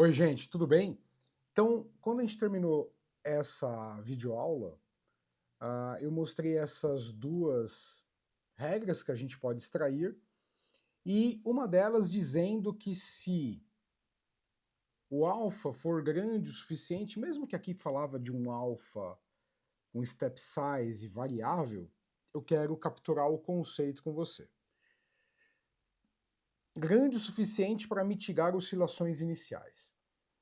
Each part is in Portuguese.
Oi, gente, tudo bem? Então, quando a gente terminou essa videoaula, eu mostrei essas duas regras que a gente pode extrair, e uma delas dizendo que se o alfa for grande o suficiente, mesmo que aqui falava de um alfa com step size variável, eu quero capturar o conceito com você. Grande o suficiente para mitigar oscilações iniciais.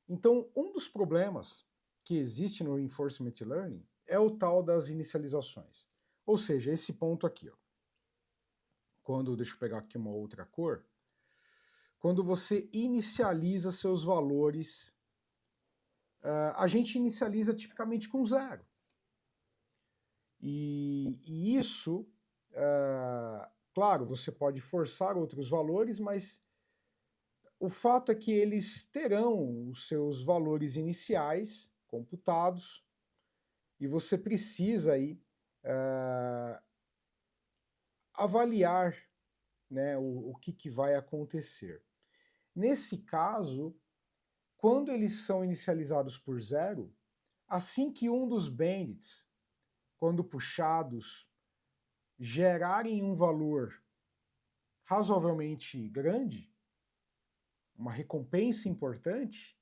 Então, um dos problemas que existe no Reinforcement Learning é o tal das inicializações. Ou seja, esse ponto aqui. Ó. Deixa eu pegar aqui uma outra cor. Quando você inicializa seus valores, a gente inicializa tipicamente com zero. E isso, claro, você pode forçar outros valores, mas o fato é que eles terão os seus valores iniciais computados, e você precisa aí avaliar, né, o que vai acontecer. Nesse caso, quando eles são inicializados por zero, assim que um dos bandits, quando puxados, gerarem um valor razoavelmente grande, uma recompensa importante,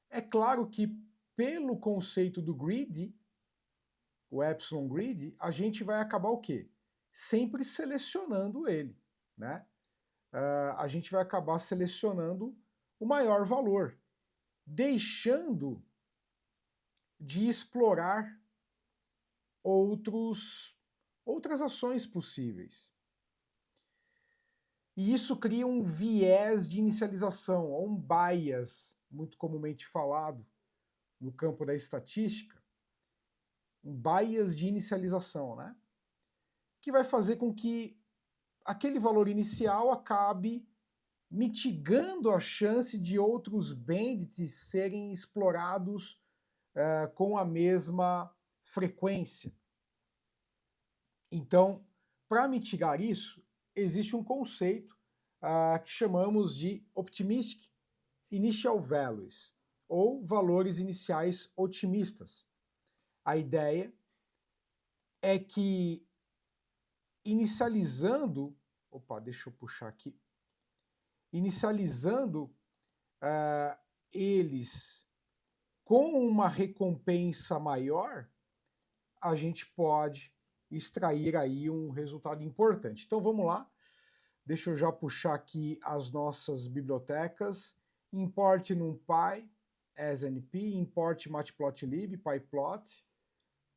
é claro que pelo conceito do grid, o epsilon grid, a gente vai acabar o quê? Sempre selecionando ele, né? A gente vai acabar selecionando o maior valor, deixando de explorar outras ações possíveis. E isso cria um viés de inicialização, ou um bias, muito comumente falado no campo da estatística, um bias de inicialização, né? Que vai fazer com que aquele valor inicial acabe mitigando a chance de outros bandits serem explorados com a mesma frequência. Então, para mitigar isso, existe um conceito que chamamos de Optimistic Initial Values, ou valores iniciais otimistas. A ideia é que inicializando, deixa eu puxar aqui, inicializando eles com uma recompensa maior, a gente pode extrair aí um resultado importante. Então vamos lá, deixa eu já puxar aqui as nossas bibliotecas. Import NumPy, SNP, import matplotlib, pyplot,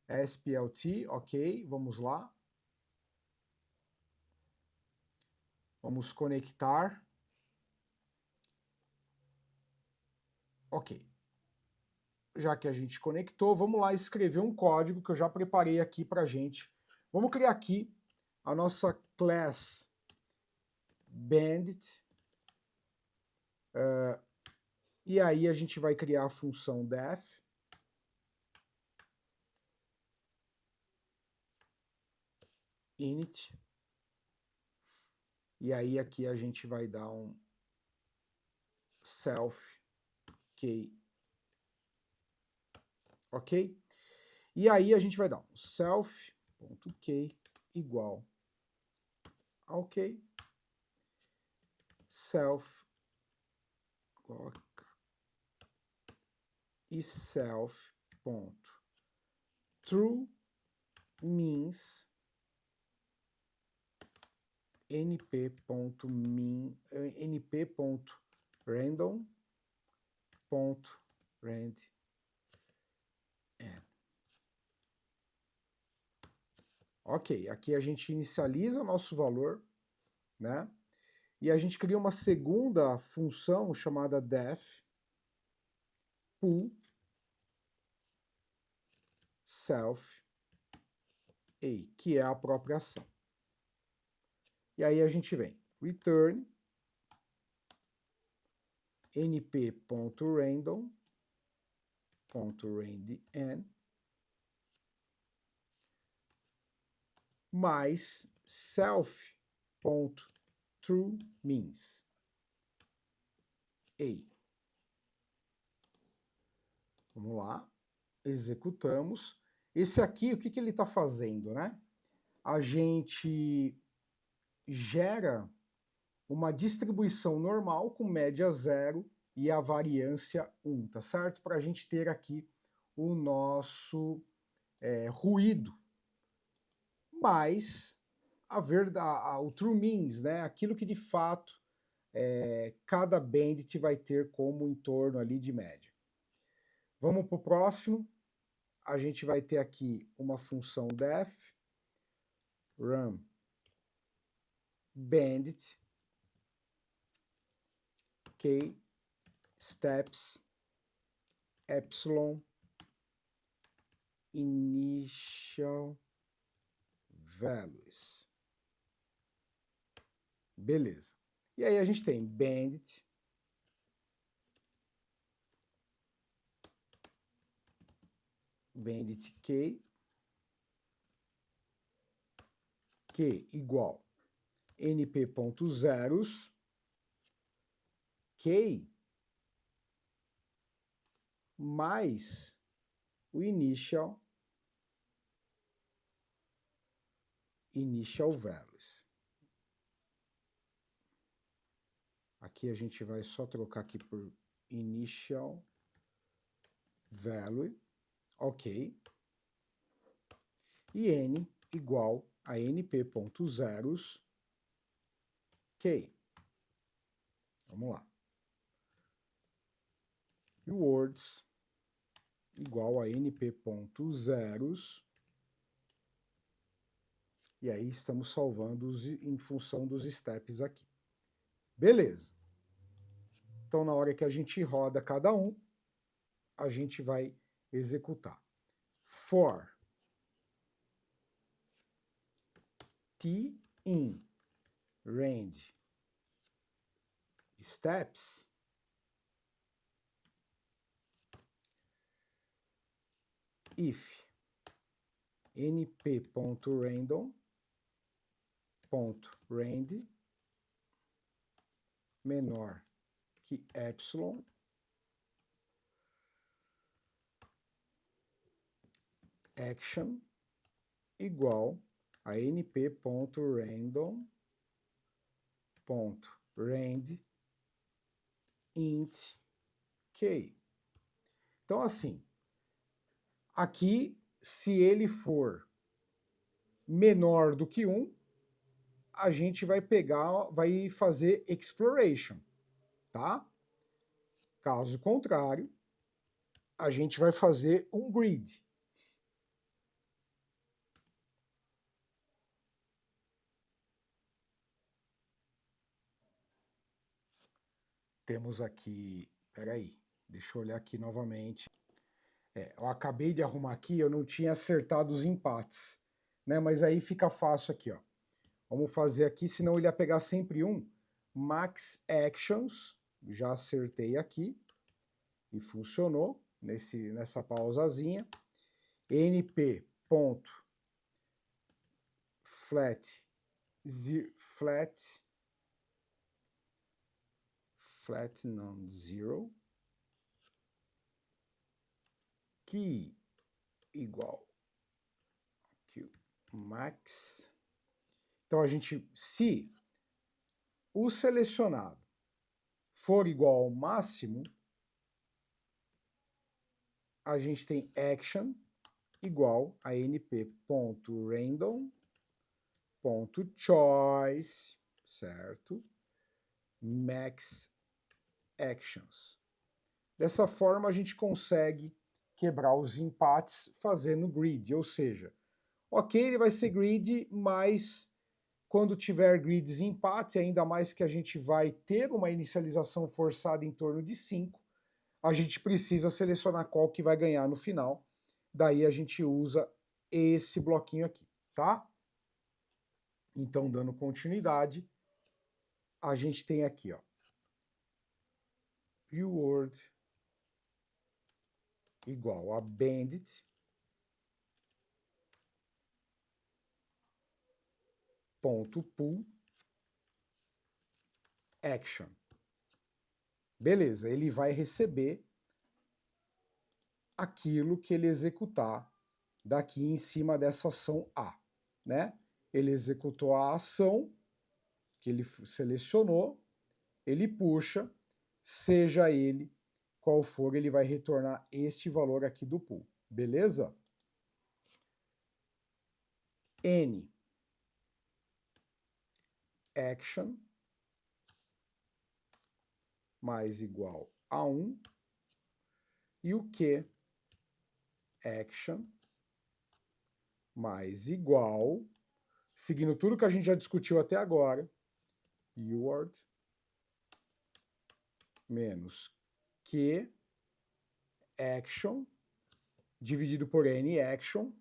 SPLT, ok, vamos lá. Vamos conectar. Ok. Já que a gente conectou, vamos lá escrever um código que eu já preparei aqui para a gente. Vamos criar aqui a nossa class bandit. E aí a gente vai criar a função def. Init. E aí aqui a gente vai dar um self key. Ok? E aí a gente vai dar um self.key igual a ok. Self e self.true means np.random.rand. Ok, aqui a gente inicializa o nosso valor, né? E a gente cria uma segunda função chamada def pool self a, que é a própria ação. E aí a gente vem return np.random.randn mais self.trueMeans a. Vamos lá, executamos. Esse aqui, o que ele está fazendo, né? A gente gera uma distribuição normal com média 0 e a variância 1, tá certo? Para a gente ter aqui o nosso ruído. Mas o true means, né? Aquilo que de fato cada bandit vai ter como em torno ali de média. Vamos para o próximo. A gente vai ter aqui uma função def run bandit k steps epsilon initial values. Beleza. E aí a gente tem bandit k igual np.zeros k mais o initial values. Aqui a gente vai só trocar aqui por initial value, ok. E n igual a np.zeros k. Vamos lá. E o words igual a np.zeros. E aí estamos salvando em função dos steps aqui. Beleza. Então, na hora que a gente roda cada um, a gente vai executar. For t in range steps if np.random.rand menor que epsilon action igual a np.random.rand int k. Então, assim, aqui, se ele for menor do que 1, a gente vai vai fazer exploration, tá? Caso contrário, a gente vai fazer um grid. Temos aqui, peraí, deixa eu olhar aqui novamente. Eu acabei de arrumar aqui, eu não tinha acertado os empates, né? Mas aí fica fácil aqui, ó. Vamos fazer aqui, senão ele ia pegar sempre um. Max Actions, já acertei aqui e funcionou nessa pausazinha. np.flat non-zero que igual que max. Então a gente, se o selecionado for igual ao máximo, a gente tem action igual a np.random.choice, certo? Max actions. Dessa forma a gente consegue quebrar os empates fazendo grid, ou seja, ok, ele vai ser grid, mas quando tiver grids e empate, ainda mais que a gente vai ter uma inicialização forçada em torno de 5, a gente precisa selecionar qual que vai ganhar no final. Daí a gente usa esse bloquinho aqui, tá? Então, dando continuidade, a gente tem aqui, ó, reward igual a bandit ponto pool action. Beleza, ele vai receber aquilo que ele executar daqui em cima dessa ação A, né? Ele executou a ação que ele selecionou, ele puxa, seja ele qual for, ele vai retornar este valor aqui do pool, beleza? N action mais igual a 1 e o Q action mais igual, seguindo tudo que a gente já discutiu até agora, reward menos Q action dividido por N action.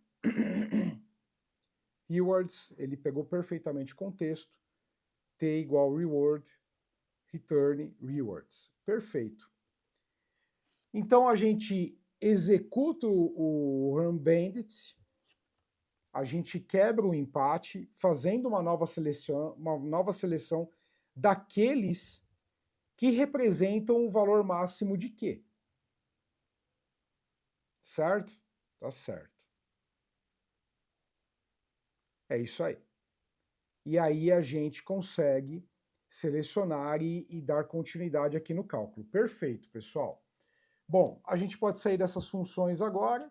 Rewards, ele pegou perfeitamente o contexto. T igual reward, return rewards. Perfeito. Então a gente executa o Run Bandit, a gente quebra o empate, fazendo uma nova seleção daqueles que representam o valor máximo de Q. Certo? Tá certo. É isso aí. E aí a gente consegue selecionar e dar continuidade aqui no cálculo. Perfeito, pessoal. Bom, a gente pode sair dessas funções agora.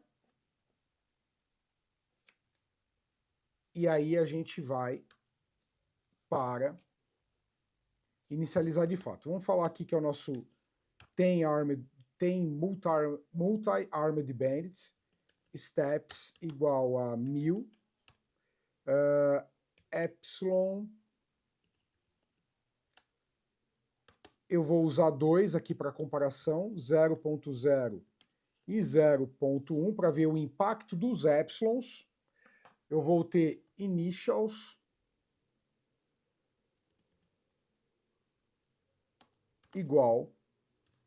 E aí a gente vai para inicializar de fato. Vamos falar aqui que é o nosso tem multi-armed bandits, steps igual a 1000, epsilon, eu vou usar 2 aqui para comparação, 0.0 e 0.1 para ver o impacto dos epsilons. Eu vou ter initials igual,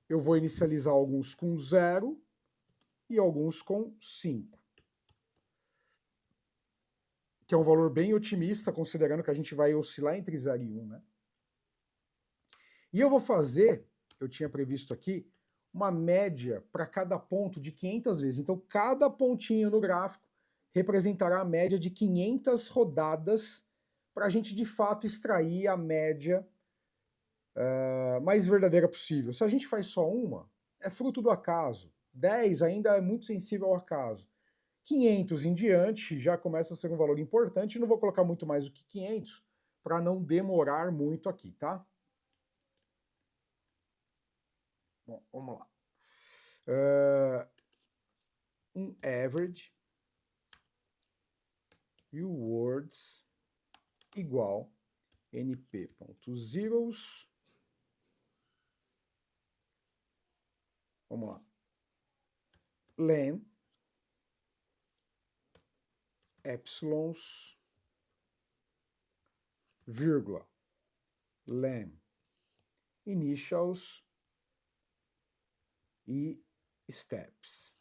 eu vou inicializar alguns com 0 e alguns com 5. Que é um valor bem otimista, considerando que a gente vai oscilar entre 0 e 1, né? E eu vou fazer, eu tinha previsto aqui, uma média para cada ponto de 500 vezes. Então, cada pontinho no gráfico representará a média de 500 rodadas para a gente, de fato, extrair a média mais verdadeira possível. Se a gente faz só uma, é fruto do acaso. 10 ainda é muito sensível ao acaso. 500 em diante já começa a ser um valor importante. Não vou colocar muito mais do que 500 para não demorar muito aqui, tá? Bom, vamos lá. Um average rewards igual np.zeros. Vamos lá. Len epsilons vírgula len initials e steps.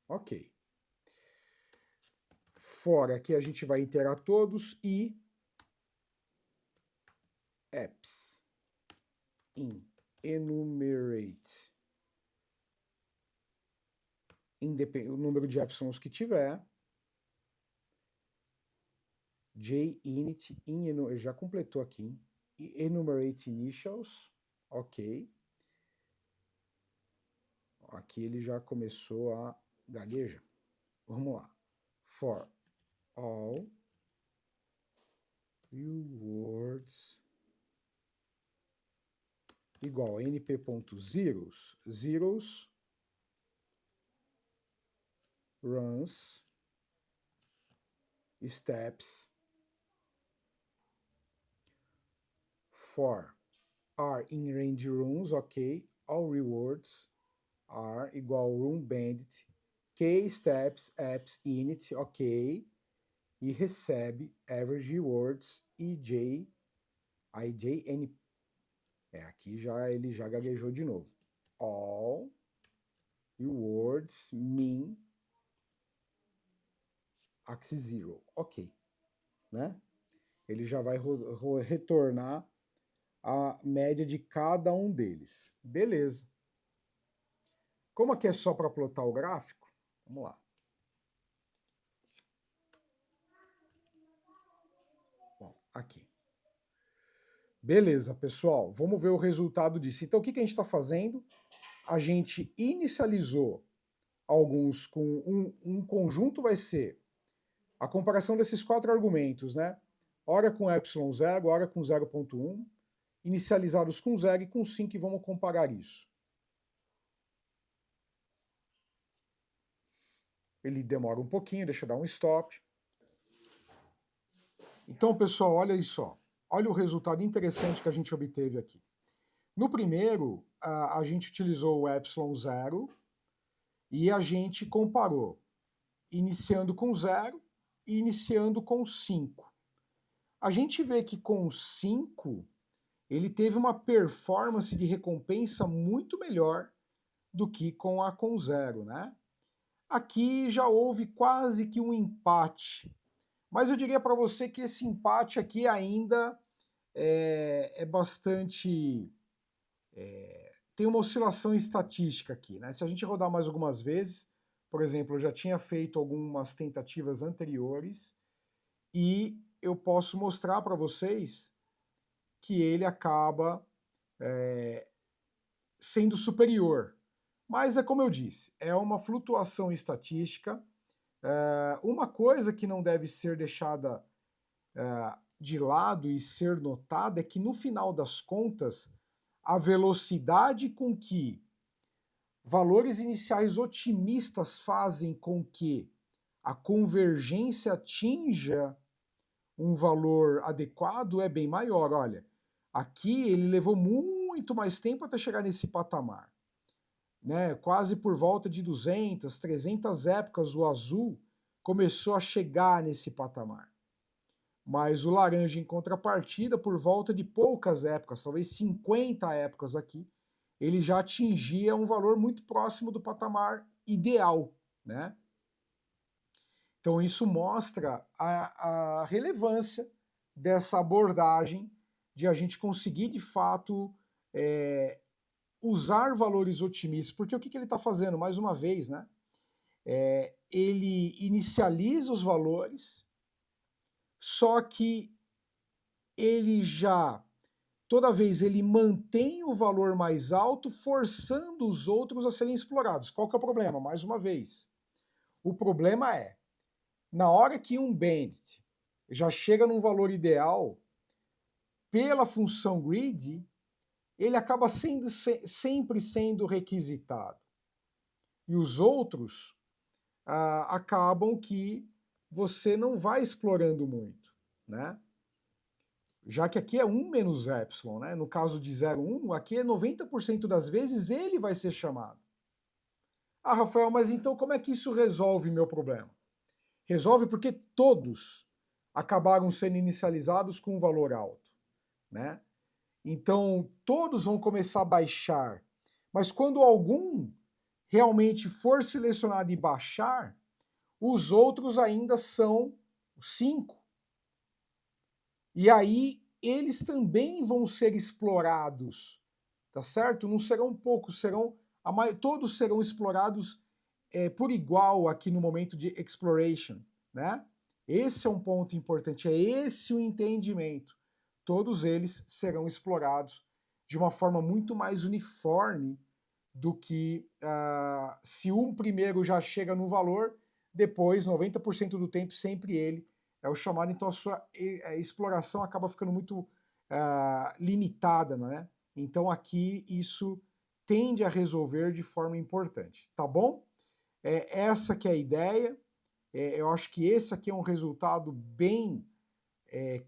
Ok. Fora aqui a gente vai iterar todos e apps in enumerate o número de epsilons que tiver. JInit já completou aqui. Enumerate initials. Ok. Aqui ele já começou a gaguejar. Vamos lá. For all rewards igual a np.zeros, zeros runs steps for are in range runs, ok, all rewards are igual run bandit, k steps apps init, ok, e recebe average rewards ij, ijn, aqui já ele já gaguejou de novo, all rewards min axis zero, ok, né? Ele já vai retornar a média de cada um deles. Beleza. Como aqui é só para plotar o gráfico, vamos lá. Bom, aqui. Beleza, pessoal, vamos ver o resultado disso. Então, o que a gente está fazendo? A gente inicializou alguns com um conjunto, vai ser a comparação desses 4 argumentos, né? Ora com ε0, ora com 0.1, inicializados com 0 e com 5, e vamos comparar isso. Ele demora um pouquinho, deixa eu dar um stop. Então, pessoal, olha isso, ó. Olha o resultado interessante que a gente obteve aqui. No primeiro, a gente utilizou o ε0 e a gente comparou, iniciando com 0 e iniciando com 5. A gente vê que com 5, ele teve uma performance de recompensa muito melhor do que com a com 0, né? Aqui já houve quase que um empate, mas eu diria para você que esse empate aqui ainda é bastante... tem uma oscilação estatística aqui, né? Se a gente rodar mais algumas vezes, por exemplo, eu já tinha feito algumas tentativas anteriores e eu posso mostrar para vocês que ele acaba sendo superior. Mas é como eu disse, é uma flutuação estatística. Uma coisa que não deve ser deixada de lado e ser notada é que no final das contas, a velocidade com que valores iniciais otimistas fazem com que a convergência atinja um valor adequado é bem maior. Olha, aqui ele levou muito mais tempo até chegar nesse patamar, né? Quase por volta de 200, 300 épocas o azul começou a chegar nesse patamar. Mas o laranja, em contrapartida, por volta de poucas épocas, talvez 50 épocas aqui, ele já atingia um valor muito próximo do patamar ideal, né? Então isso mostra a relevância dessa abordagem de a gente conseguir, de fato, usar valores otimistas. Porque o que ele está fazendo? Mais uma vez, né? Ele inicializa os valores, só que ele já, toda vez ele mantém o valor mais alto, forçando os outros a serem explorados. Qual que é o problema? Mais uma vez, o problema é, na hora que um bandit já chega num valor ideal, pela função grid, ele acaba sempre sendo requisitado. E os outros acabam que você não vai explorando muito, né? Já que aqui é 1 menos epsilon, né? No caso de 0,1, aqui é 90% das vezes ele vai ser chamado. Ah, Rafael, mas então como é que isso resolve meu problema? Resolve porque todos acabaram sendo inicializados com um valor alto, né? Então, todos vão começar a baixar. Mas quando algum realmente for selecionado e baixar, os outros ainda são 5. E aí, eles também vão ser explorados, tá certo? Não serão poucos, todos serão explorados por igual aqui no momento de exploration, né? Esse é um ponto importante, é esse o entendimento. Todos eles serão explorados de uma forma muito mais uniforme do que se um primeiro já chega no valor, depois, 90% do tempo, sempre ele é o chamado, então a sua exploração acaba ficando muito limitada, né? Então aqui isso tende a resolver de forma importante, tá bom? Essa que é a ideia, eu acho que esse aqui é um resultado bem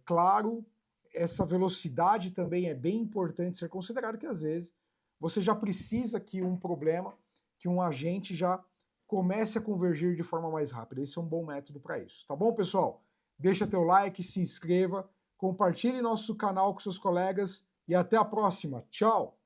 claro. Essa velocidade também é bem importante ser considerado, que às vezes você já precisa que um problema, que um agente já comece a convergir de forma mais rápida. Esse é um bom método para isso. Tá bom, pessoal? Deixa teu like, se inscreva, compartilhe nosso canal com seus colegas e até a próxima. Tchau!